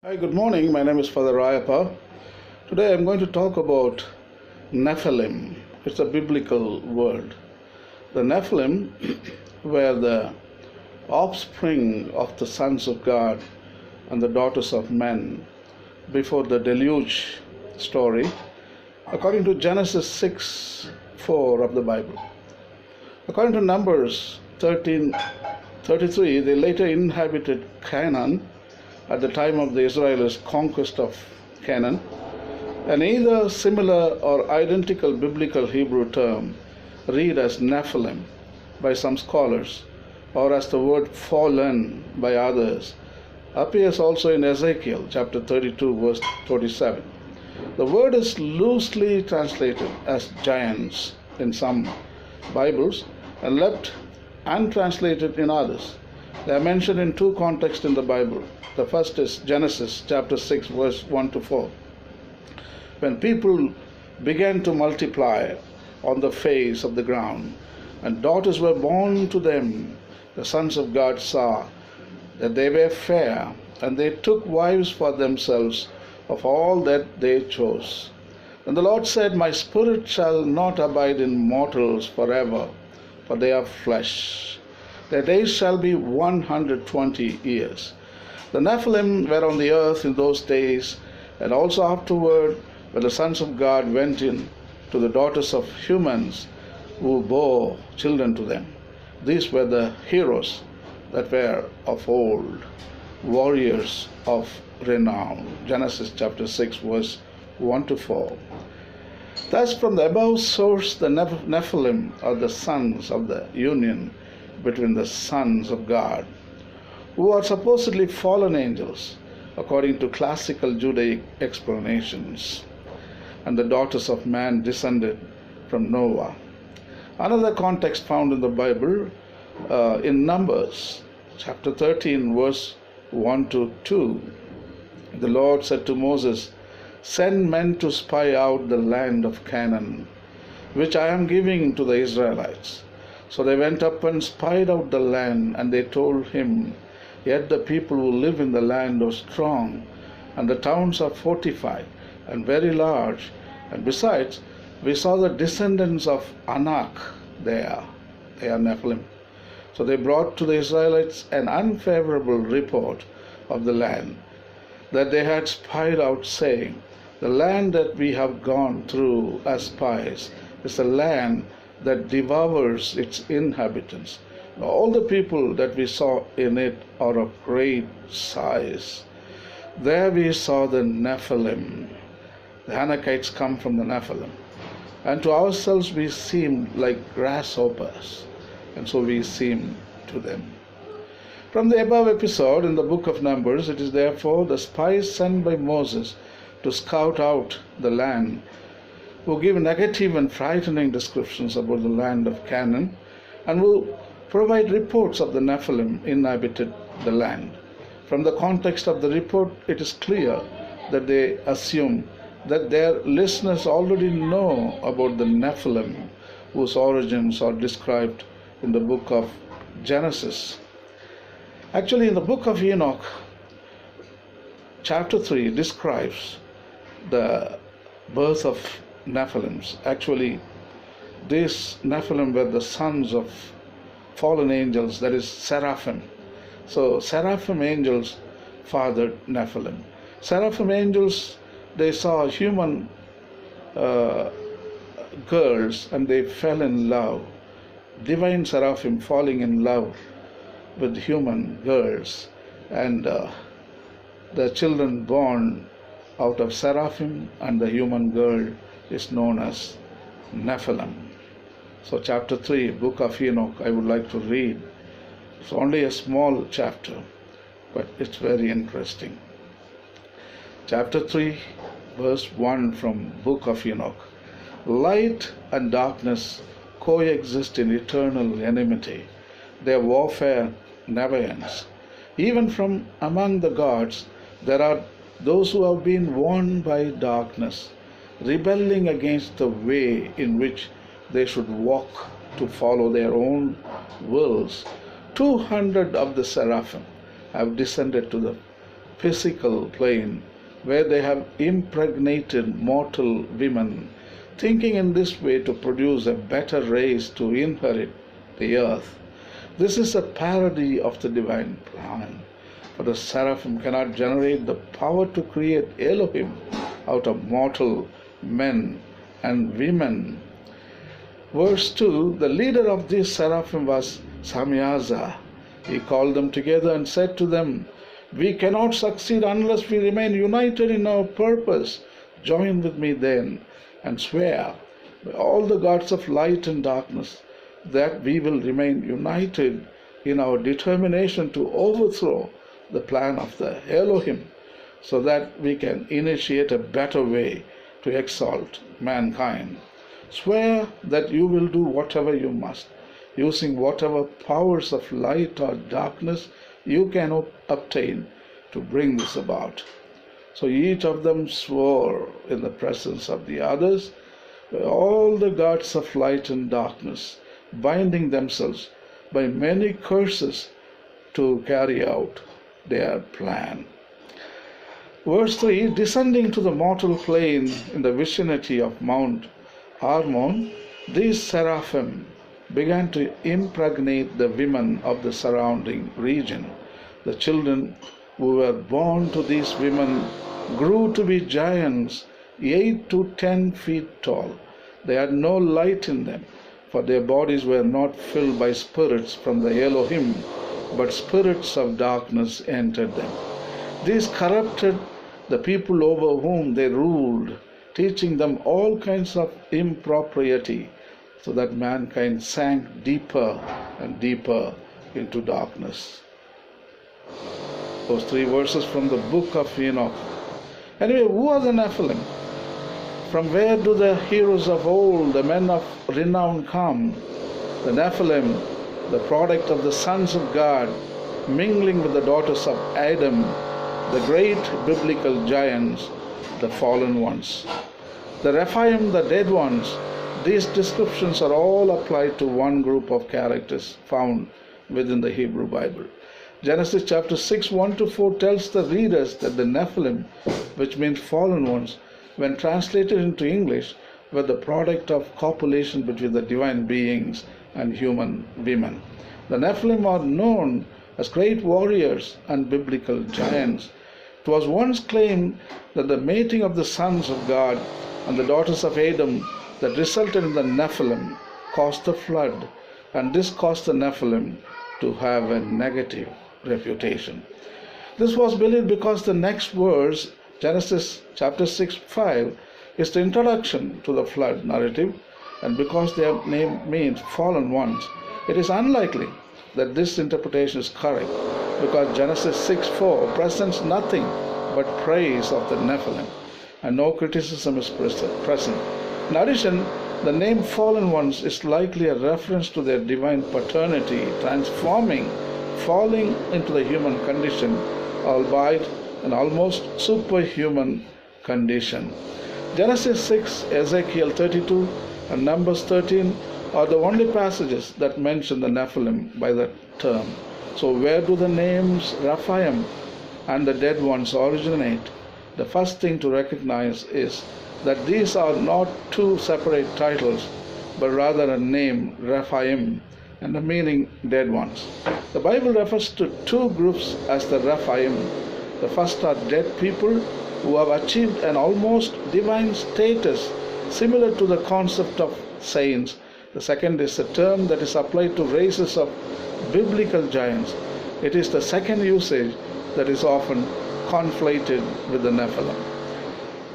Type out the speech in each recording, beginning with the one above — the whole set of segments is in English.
Hi, good morning. My name is Father Rayappa. Today I'm going to talk about Nephalim. It's a biblical word. The Nephalim were the offspring of the sons of God and the daughters of men before the deluge story, according to Genesis 6:4 of the Bible. According to Numbers 13:33, they later inhabited Canaan at the time of the Israelites' conquest of Canaan, and either similar or identical biblical Hebrew term read as Nephilim by some scholars, or as the word fallen by others, appears also in Ezekiel chapter 32 verse 27. The word is loosely translated as giants in some Bibles and left untranslated in others. They are mentioned in two contexts in the Bible. The first is Genesis chapter 6 verse 1 to 4. When people began to multiply on the face of the ground and daughters were born to them, the sons of God saw that they were fair, and they took wives for themselves of all that they chose. And the Lord said, My spirit shall not abide in mortals forever, for they are flesh. Their days shall be 120 years. The Nephilim were on the earth in those days, and also afterward, when the sons of God went in to the daughters of humans who bore children to them. These were the heroes that were of old, warriors of renown. Genesis chapter 6 verse 1 to 4. Thus, from the above source, the Nephilim are the sons of the union between the sons of God, who are supposedly fallen angels, according to classical Judaic explanations, and the daughters of man descended from Noah. Another context found in the Bible, in Numbers chapter 13 verse 1 to 2, the Lord said to Moses, Send men to spy out the land of Canaan, which I am giving to the Israelites. So they went up and spied out the land, and they told him, Yet the people who live in the land are strong, and the towns are fortified and very large. And besides, we saw the descendants of Enoch there. They are Nephilim. So they brought to the Israelites an unfavorable report of the land that they had spied out, saying, The land that we have gone through as spies is a land that devours its inhabitants. All the people that we saw in it are of great size. There we saw the Nephilim. The Anakites come from the Nephilim. And to ourselves we seemed like grasshoppers, and so we seemed to them. From the above episode in the book of Numbers, it is therefore the spies sent by Moses to scout out the land, who give negative and frightening descriptions about the land of Canaan, and who provide reports of the Nephilim inhabited the land. From the context of the report, it is clear that they assume that their listeners already know about the Nephilim, whose origins are described in the book of Genesis. Actually, in the book of Enoch, chapter 3 describes the birth of Nephilims. Actually, these Nephilim were the sons of fallen angels, that is, seraphim. So, seraphim angels fathered Nephilim. Seraphim angels, they saw human girls and they fell in love. Divine seraphim falling in love with human girls, and the children born out of seraphim and the human girl is known as Nephilim. So chapter 3, book of Enoch, I would like to read. It's only a small chapter, but it's very interesting. Chapter 3, verse 1 from book of Enoch. Light and darkness coexist in eternal enmity. Their warfare never ends. Even from among the gods, there are those who have been warned by darkness, rebelling against the way in which they should walk to follow their own wills. 200 of the seraphim have descended to the physical plane where they have impregnated mortal women, thinking in this way to produce a better race to inherit the earth. This is a parody of the divine plan. For the seraphim cannot generate the power to create Elohim out of mortal men and women. Verse 2, the leader of these seraphim was Samyaza. He called them together and said to them, "We cannot succeed unless we remain united in our purpose. Join with me then and swear by all the gods of light and darkness that we will remain united in our determination to overthrow the plan of the Elohim, so that we can initiate a better way to exalt mankind. Swear that you will do whatever you must, using whatever powers of light or darkness you can obtain to bring this about." So each of them swore in the presence of the others by all the gods of light and darkness, binding themselves by many curses to carry out their plan. Verse 3, descending to the mortal plane in the vicinity of Mount Hermon, these seraphim began to impregnate the women of the surrounding region. The children who were born to these women grew to be giants, 8 to 10 feet tall. They had no light in them, for their bodies were not filled by spirits from the Elohim, but spirits of darkness entered them. These corrupted the people over whom they ruled, teaching them all kinds of impropriety, so that mankind sank deeper and deeper into darkness. Those 3 verses from the book of Enoch. Anyway, who are the Nephalim? From where do the heroes of old, the men of renown, come? The Nephalim, the product of the sons of God, mingling with the daughters of Adam, the great biblical giants, the fallen ones. The Rephaim, the dead ones. These descriptions are all applied to one group of characters found within the Hebrew Bible. Genesis chapter 6, 1-4 tells the readers that the Nephilim, which means fallen ones, when translated into English, were the product of copulation between the divine beings and human women. The Nephilim are known as great warriors and biblical giants. It was once claimed that the mating of the sons of God and the daughters of Adam that resulted in the Nephilim caused the flood, and this caused the Nephilim to have a negative reputation. This was believed because the next verse, Genesis chapter 6, 5, is the introduction to the flood narrative, and because their name means fallen ones, it is unlikely that this interpretation is correct, because Genesis 6:4 presents nothing but praise of the Nephilim, and no criticism is present. In addition, the name fallen ones is likely a reference to their divine paternity, falling into the human condition, albeit an almost superhuman condition. Genesis 6, Ezekiel 32, and Numbers 13 are the only passages that mention the Nephilim by that term. So where do the names Rephaim and the dead ones originate? The first thing to recognize is that these are not 2 separate titles, but rather a name, Rephaim, and the meaning dead ones. The Bible refers to 2 groups as the Rephaim. The first are dead people who have achieved an almost divine status similar to the concept of saints. The second is a term that is applied to races of biblical giants. It is the second usage that is often conflated with the Nephilim.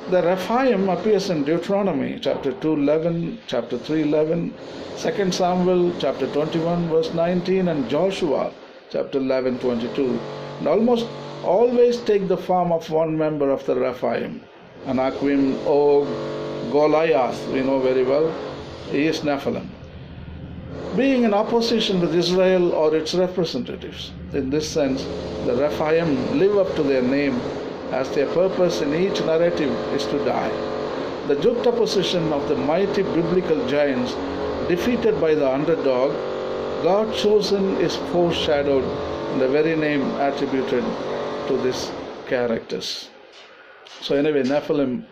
The Rephaim appears in Deuteronomy chapter 2:11, chapter 3:11, 2 Samuel chapter 21 verse 19, and Joshua chapter 11:22, and almost always take the form of one member of the Rephaim. Anakim, Og, Goliath, we know very well, he is Nephilim, being in opposition with Israel or its representatives. In this sense, the Rephaim live up to their name, as their purpose in each narrative is to die. The juxtaposition of the mighty biblical giants defeated by the underdog, God chosen, is foreshadowed in the very name attributed to this characters. So anyway, Nephilim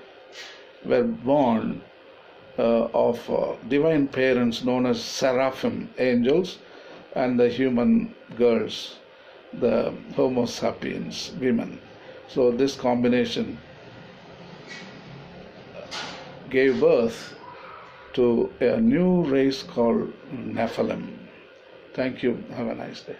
were born of divine parents known as seraphim, angels, and the human girls, the Homo sapiens, women. So this combination gave birth to a new race called Nephilim. Thank you. Have a nice day.